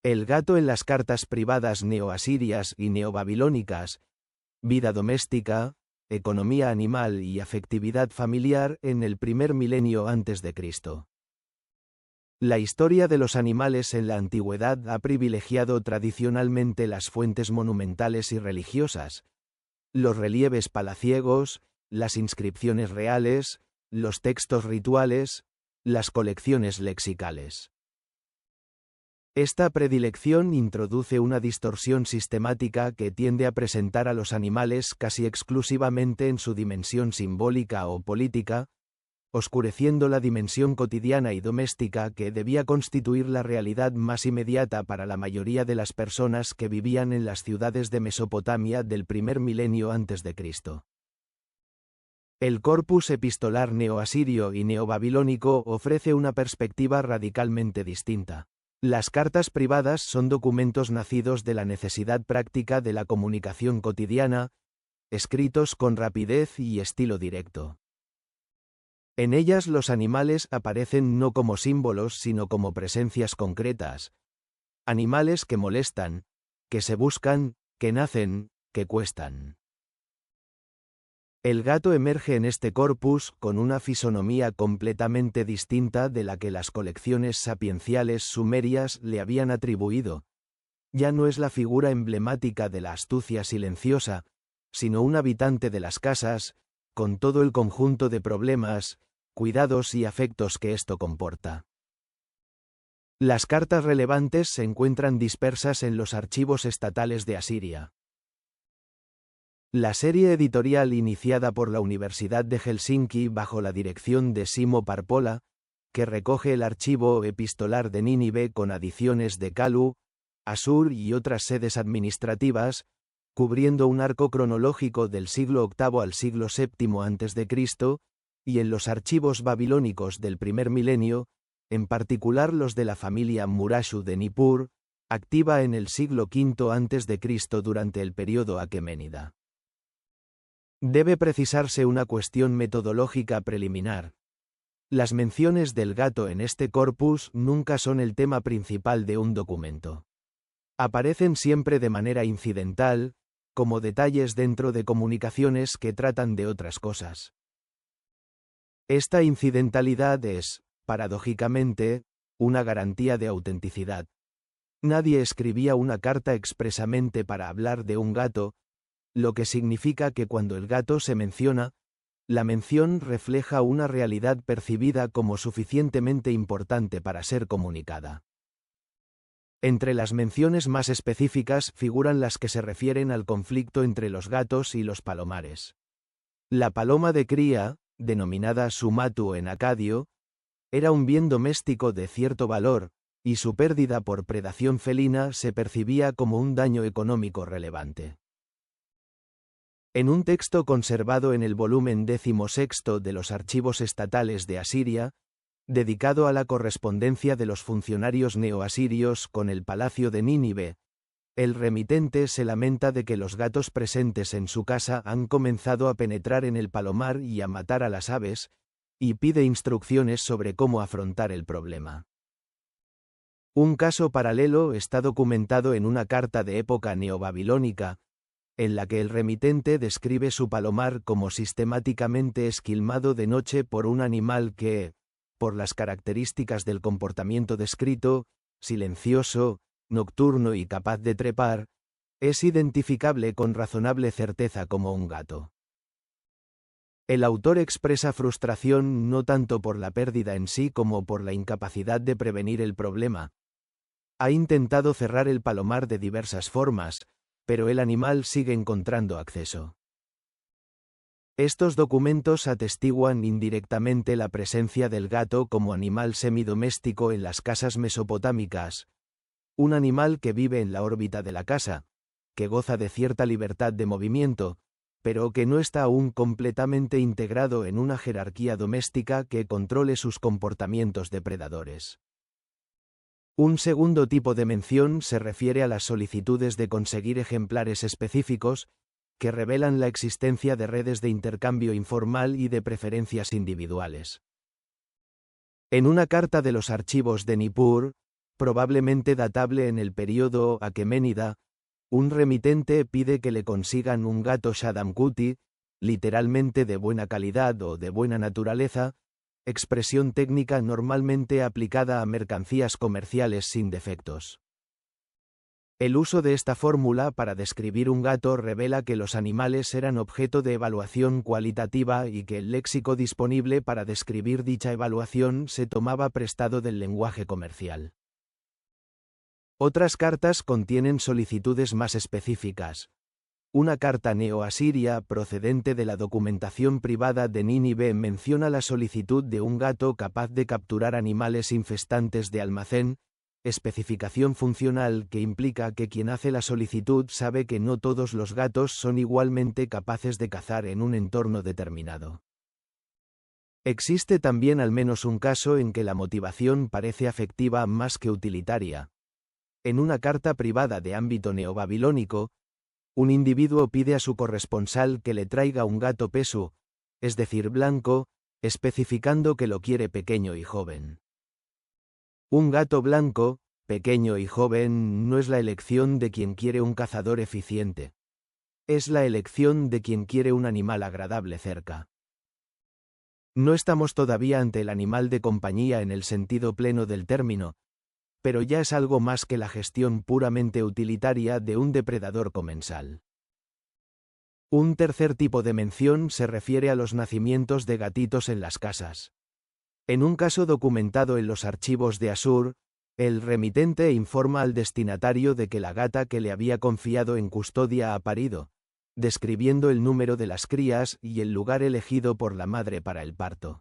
El gato en las cartas privadas neoasirias y neobabilónicas, vida doméstica, economía animal y afectividad familiar en el primer milenio antes de Cristo. La historia de los animales en la antigüedad ha privilegiado tradicionalmente las fuentes monumentales y religiosas, los relieves palaciegos, las inscripciones reales, los textos rituales, las colecciones lexicales. Esta predilección introduce una distorsión sistemática que tiende a presentar a los animales casi exclusivamente en su dimensión simbólica o política, oscureciendo la dimensión cotidiana y doméstica que debía constituir la realidad más inmediata para la mayoría de las personas que vivían en las ciudades de Mesopotamia del primer milenio antes de Cristo. El corpus epistolar neoasirio y neobabilónico ofrece una perspectiva radicalmente distinta. Las cartas privadas son documentos nacidos de la necesidad práctica de la comunicación cotidiana, escritos con rapidez y estilo directo. En ellas los animales aparecen no como símbolos sino como presencias concretas. Animales que molestan, que se buscan, que nacen, que cuestan. El gato emerge en este corpus con una fisonomía completamente distinta de la que las colecciones sapienciales sumerias le habían atribuido. Ya no es la figura emblemática de la astucia silenciosa, sino un habitante de las casas, con todo el conjunto de problemas, cuidados y afectos que esto comporta. Las cartas relevantes se encuentran dispersas en los archivos estatales de Asiria. La serie editorial iniciada por la Universidad de Helsinki bajo la dirección de Simo Parpola, que recoge el archivo epistolar de Nínive con adiciones de Kalu, Asur y otras sedes administrativas, cubriendo un arco cronológico del siglo VIII al siglo VII a.C., y en los archivos babilónicos del primer milenio, en particular los de la familia Murashu de Nippur, activa en el siglo V a.C. durante el período aqueménida. Debe precisarse una cuestión metodológica preliminar. Las menciones del gato en este corpus nunca son el tema principal de un documento. Aparecen siempre de manera incidental, como detalles dentro de comunicaciones que tratan de otras cosas. Esta incidentalidad es, paradójicamente, una garantía de autenticidad. Nadie escribía una carta expresamente para hablar de un gato, lo que significa que cuando el gato se menciona, la mención refleja una realidad percibida como suficientemente importante para ser comunicada. Entre las menciones más específicas figuran las que se refieren al conflicto entre los gatos y los palomares. La paloma de cría, denominada sumatu en acadio, era un bien doméstico de cierto valor, y su pérdida por predación felina se percibía como un daño económico relevante. En un texto conservado en el volumen 16 de los Archivos Estatales de Asiria, dedicado a la correspondencia de los funcionarios neoasirios con el palacio de Nínive, el remitente se lamenta de que los gatos presentes en su casa han comenzado a penetrar en el palomar y a matar a las aves, y pide instrucciones sobre cómo afrontar el problema. Un caso paralelo está documentado en una carta de época neobabilónica, en la que el remitente describe su palomar como sistemáticamente esquilmado de noche por un animal que, por las características del comportamiento descrito, silencioso, nocturno y capaz de trepar, es identificable con razonable certeza como un gato. El autor expresa frustración no tanto por la pérdida en sí como por la incapacidad de prevenir el problema. Ha intentado cerrar el palomar de diversas formas, pero el animal sigue encontrando acceso. Estos documentos atestiguan indirectamente la presencia del gato como animal semidoméstico en las casas mesopotámicas, un animal que vive en la órbita de la casa, que goza de cierta libertad de movimiento, pero que no está aún completamente integrado en una jerarquía doméstica que controle sus comportamientos depredadores. Un segundo tipo de mención se refiere a las solicitudes de conseguir ejemplares específicos, que revelan la existencia de redes de intercambio informal y de preferencias individuales. En una carta de los archivos de Nippur, probablemente datable en el período aqueménida, un remitente pide que le consigan un gato Shadamkuti, literalmente de buena calidad o de buena naturaleza, expresión técnica normalmente aplicada a mercancías comerciales sin defectos. El uso de esta fórmula para describir un gato revela que los animales eran objeto de evaluación cualitativa y que el léxico disponible para describir dicha evaluación se tomaba prestado del lenguaje comercial. Otras cartas contienen solicitudes más específicas. Una carta neoasiria procedente de la documentación privada de Nínive menciona la solicitud de un gato capaz de capturar animales infestantes de almacén, especificación funcional que implica que quien hace la solicitud sabe que no todos los gatos son igualmente capaces de cazar en un entorno determinado. Existe también al menos un caso en que la motivación parece afectiva más que utilitaria. En una carta privada de ámbito neobabilónico, un individuo pide a su corresponsal que le traiga un gato pesu, es decir, blanco, especificando que lo quiere pequeño y joven. Un gato blanco, pequeño y joven no es la elección de quien quiere un cazador eficiente. Es la elección de quien quiere un animal agradable cerca. No estamos todavía ante el animal de compañía en el sentido pleno del término, pero ya es algo más que la gestión puramente utilitaria de un depredador comensal. Un tercer tipo de mención se refiere a los nacimientos de gatitos en las casas. En un caso documentado en los archivos de Asur, el remitente informa al destinatario de que la gata que le había confiado en custodia ha parido, describiendo el número de las crías y el lugar elegido por la madre para el parto.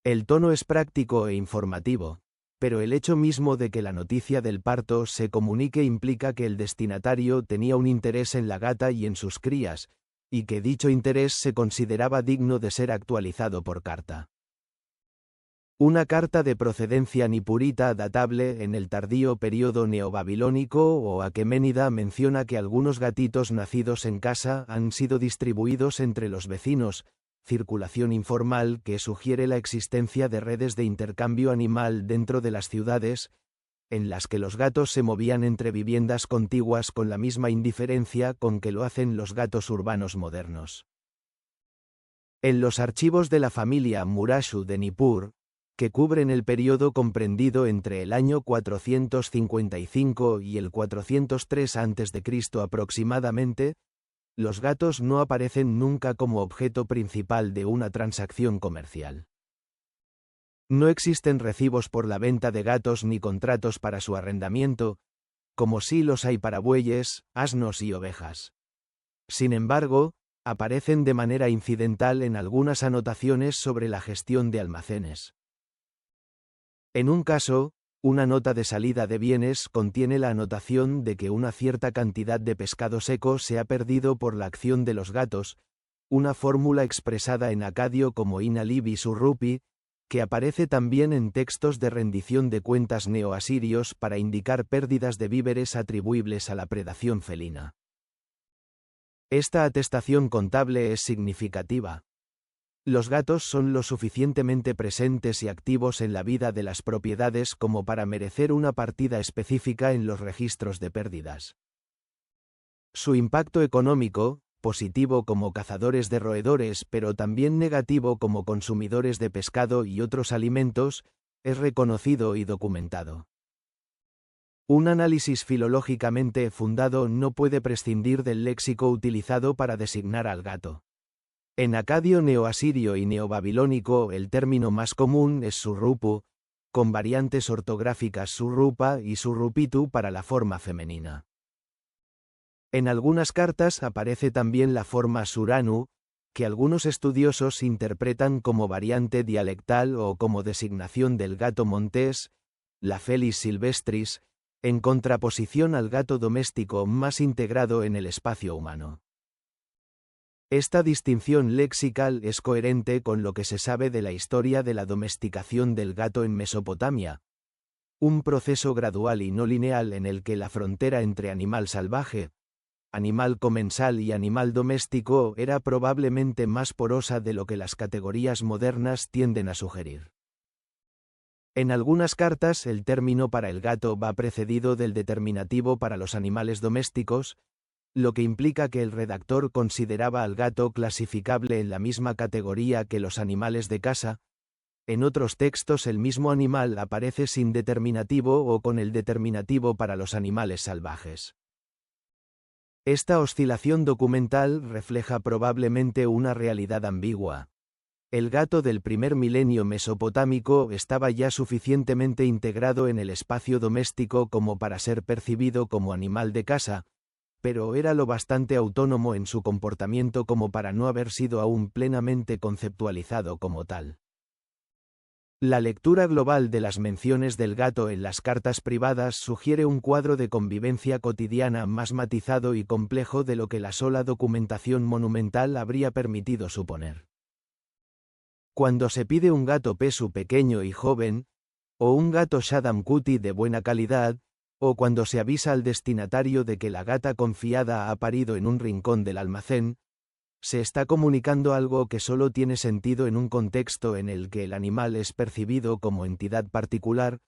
El tono es práctico e informativo, pero el hecho mismo de que la noticia del parto se comunique implica que el destinatario tenía un interés en la gata y en sus crías, y que dicho interés se consideraba digno de ser actualizado por carta. Una carta de procedencia nipurita datable en el tardío período neobabilónico o aqueménida menciona que algunos gatitos nacidos en casa han sido distribuidos entre los vecinos, circulación informal que sugiere la existencia de redes de intercambio animal dentro de las ciudades, en las que los gatos se movían entre viviendas contiguas con la misma indiferencia con que lo hacen los gatos urbanos modernos. En los archivos de la familia Murashu de Nippur, que cubren el período comprendido entre el año 455 y el 403 a.C. aproximadamente, los gatos no aparecen nunca como objeto principal de una transacción comercial. No existen recibos por la venta de gatos ni contratos para su arrendamiento, como sí los hay para bueyes, asnos y ovejas. Sin embargo, aparecen de manera incidental en algunas anotaciones sobre la gestión de almacenes. En un caso, una nota de salida de bienes contiene la anotación de que una cierta cantidad de pescado seco se ha perdido por la acción de los gatos, una fórmula expresada en acadio como inalibi surrupi, que aparece también en textos de rendición de cuentas neoasirios para indicar pérdidas de víveres atribuibles a la predación felina. Esta atestación contable es significativa. Los gatos son lo suficientemente presentes y activos en la vida de las propiedades como para merecer una partida específica en los registros de pérdidas. Su impacto económico, positivo como cazadores de roedores pero también negativo como consumidores de pescado y otros alimentos, es reconocido y documentado. Un análisis filológicamente fundado no puede prescindir del léxico utilizado para designar al gato. En acadio neoasirio y neobabilónico el término más común es surrupu, con variantes ortográficas surrupa y surrupitu para la forma femenina. En algunas cartas aparece también la forma suranu, que algunos estudiosos interpretan como variante dialectal o como designación del gato montés, la Felis silvestris, en contraposición al gato doméstico más integrado en el espacio humano. Esta distinción lexical es coherente con lo que se sabe de la historia de la domesticación del gato en Mesopotamia, un proceso gradual y no lineal en el que la frontera entre animal salvaje, animal comensal y animal doméstico era probablemente más porosa de lo que las categorías modernas tienden a sugerir. En algunas cartas el término para el gato va precedido del determinativo para los animales domésticos, lo que implica que el redactor consideraba al gato clasificable en la misma categoría que los animales de casa. En otros textos el mismo animal aparece sin determinativo o con el determinativo para los animales salvajes. Esta oscilación documental refleja probablemente una realidad ambigua. El gato del primer milenio mesopotámico estaba ya suficientemente integrado en el espacio doméstico como para ser percibido como animal de casa, pero era lo bastante autónomo en su comportamiento como para no haber sido aún plenamente conceptualizado como tal. La lectura global de las menciones del gato en las cartas privadas sugiere un cuadro de convivencia cotidiana más matizado y complejo de lo que la sola documentación monumental habría permitido suponer. Cuando se pide un gato pesu pequeño y joven, o un gato Shadam Kuti de buena calidad, o cuando se avisa al destinatario de que la gata confiada ha parido en un rincón del almacén, se está comunicando algo que solo tiene sentido en un contexto en el que el animal es percibido como entidad particular,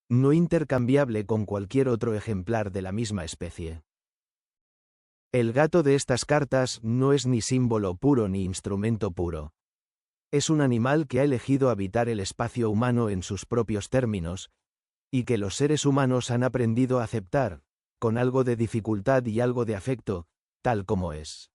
no intercambiable con cualquier otro ejemplar de la misma especie. El gato de estas cartas no es ni símbolo puro ni instrumento puro. Es un animal que ha elegido habitar el espacio humano en sus propios términos, y que los seres humanos han aprendido a aceptar, con algo de dificultad y algo de afecto, tal como es.